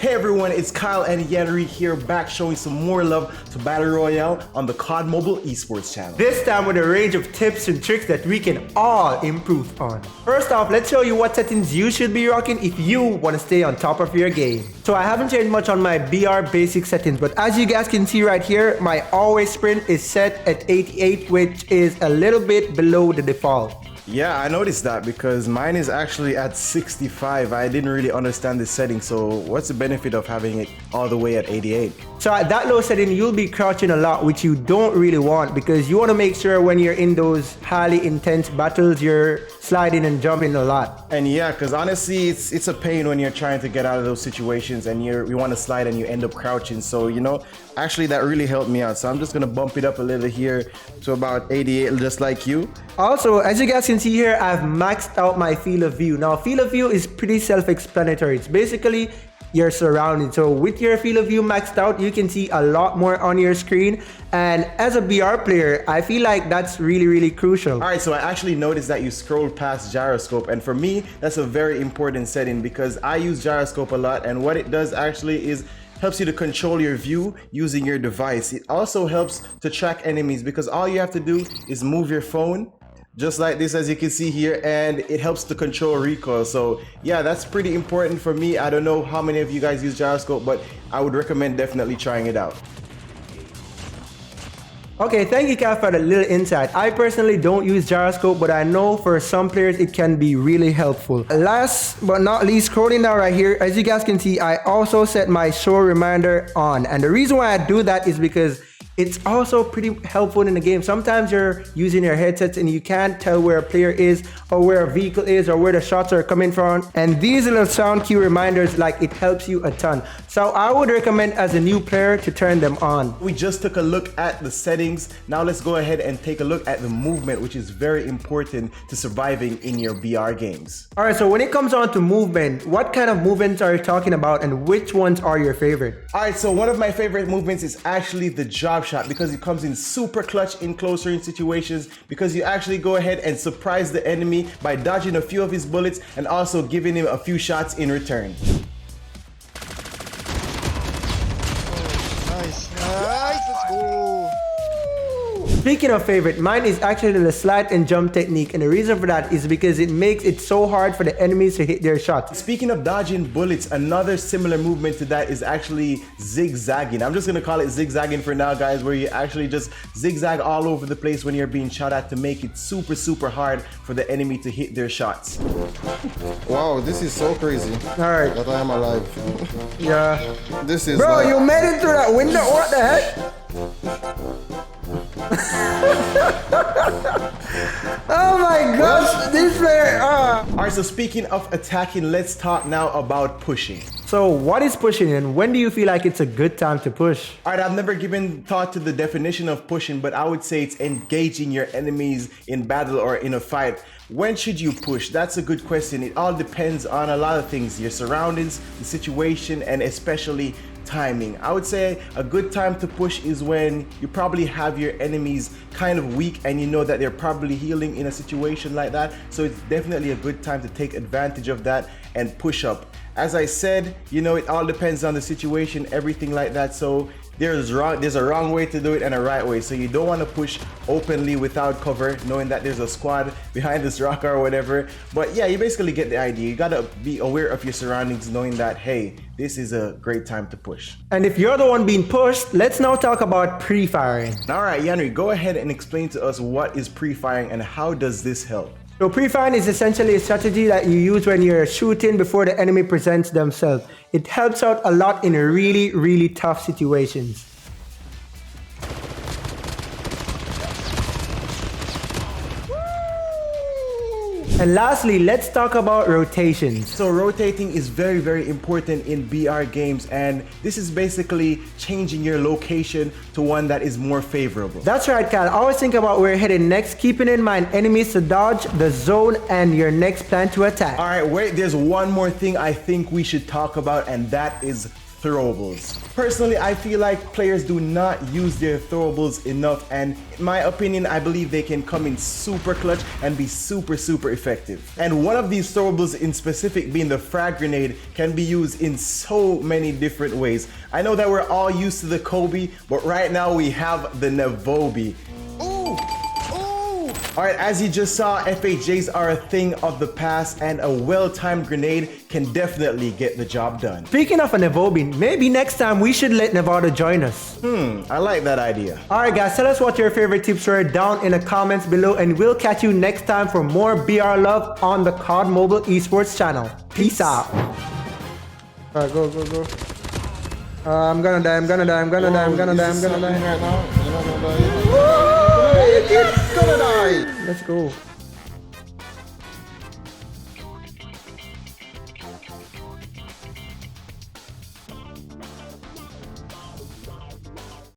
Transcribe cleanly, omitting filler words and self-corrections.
Hey everyone, it's Kvle and Yanrique here, back showing some more love to Battle Royale on the COD Mobile Esports channel. This time with a range of tips and tricks that we can all improve on. First off, let's show you what settings you should be rocking if you want to stay on top of your game. So I haven't changed much on my BR basic settings, but as you guys can see right here, my always sprint is set at 88, which is a little bit below the default. Yeah, I noticed that because mine is actually at 65. I didn't really understand this setting, so what's the benefit of having it all the way at 88? So at that low setting, you'll be crouching a lot, which you don't really want because you want to make sure when you're in those highly intense battles, you're sliding and jumping a lot. And yeah, because honestly, it's a pain when you're trying to get out of those situations and you want to slide and you end up crouching. So, you know, actually that really helped me out. So I'm just going to bump it up a little here to about 88, just like you. Also, as you guys can see here, I've maxed out my field of view. Now, field of view is pretty self-explanatory. It's basically your surroundings. So with your field of view maxed out, you can see a lot more on your screen. And as a BR player, I feel like that's really, really crucial. All right, so I actually noticed that you scrolled past gyroscope. And for me, that's a very important setting because I use gyroscope a lot. And what it does actually is helps you to control your view using your device. It also helps to track enemies because all you have to do is move your phone just like this, as you can see here, and it helps to control recoil. So yeah, that's pretty important for me. I don't know how many of you guys use gyroscope, but I would recommend definitely trying it out. Okay, thank you, Kat, for the little insight. I personally don't use gyroscope, but I know for some players it can be really helpful. Last but not least, scrolling down right here, as you guys can see, I also set my show reminder on. And the reason why I do that is because it's also pretty helpful in the game. Sometimes you're using your headsets and you can't tell where a player is or where a vehicle is or where the shots are coming from. And these little sound cue reminders, like, it helps you a ton. So I would recommend as a new player to turn them on. We just took a look at the settings. Now let's go ahead and take a look at the movement, which is very important to surviving in your BR games. All right, so when it comes on to movement, what kind of movements are you talking about and which ones are your favorite? All right, so one of my favorite movements is actually the drop shot because it comes in super clutch in close range situations because you actually go ahead and surprise the enemy by dodging a few of his bullets and also giving him a few shots in return. Nice, let's go. Speaking of favorite, mine is actually the slide and jump technique, and the reason for that is because it makes it so hard for the enemies to hit their shots. Speaking of dodging bullets, another similar movement to that is actually zigzagging. I'm just gonna call it zigzagging for now, guys, where you actually just zigzag all over the place when you're being shot at to make it super hard for the enemy to hit their shots. Wow, this is so crazy. All right. That I am alive. Yeah. This is Bro, like... you made it through that window. What the heck? Oh my gosh, this player. Alright, so speaking of attacking, let's talk now about pushing. So what is pushing and when do you feel like it's a good time to push? Alright, I've never given thought to the definition of pushing, but I would say it's engaging your enemies in battle or in a fight. When should you push? That's a good question. It all depends on a lot of things, your surroundings, the situation, and especially timing. I would say a good time to push is when you probably have your enemies kind of weak and you know that they're probably healing in a situation like that. So it's definitely a good time to take advantage of that and push up. As I said, you know, it all depends on the situation, everything like that. So there's a wrong way to do it and a right way. So you don't want to push openly without cover, knowing that there's a squad behind this rock or whatever. But yeah, you basically get the idea. You gotta be aware of your surroundings, knowing that, hey, this is a great time to push. And if you're the one being pushed, let's now talk about pre-firing. All right, Yanrique, go ahead and explain to us what is pre-firing and how does this help? So pre-firing is essentially a strategy that you use when you're shooting before the enemy presents themselves. It helps out a lot in really tough situations. And lastly, let's talk about rotations. So rotating is very important in BR games, and this is basically changing your location to one that is more favorable. That's right, Cal. Always think about where you're heading next, keeping in mind enemies to dodge, the zone, and your next plan to attack. All right, wait, there's one more thing I think we should talk about, and that is throwables. Personally, I feel like players do not use their throwables enough, and in my opinion, I believe they can come in super clutch and be super effective. And one of these throwables in specific, being the frag grenade, can be used in so many different ways. I know that we're all used to the Kobe, but right now we have the Navobi. Alright, as you just saw, FHJs are a thing of the past, and a well-timed grenade can definitely get the job done. Speaking of a Navobi, maybe next time we should let Nevada join us. I like that idea. Alright guys, tell us what your favorite tips were down in the comments below, and we'll catch you next time for more BR love on the COD Mobile Esports channel. Peace out. Alright, go. I'm gonna die. Right now, you're not gonna die. Let's go.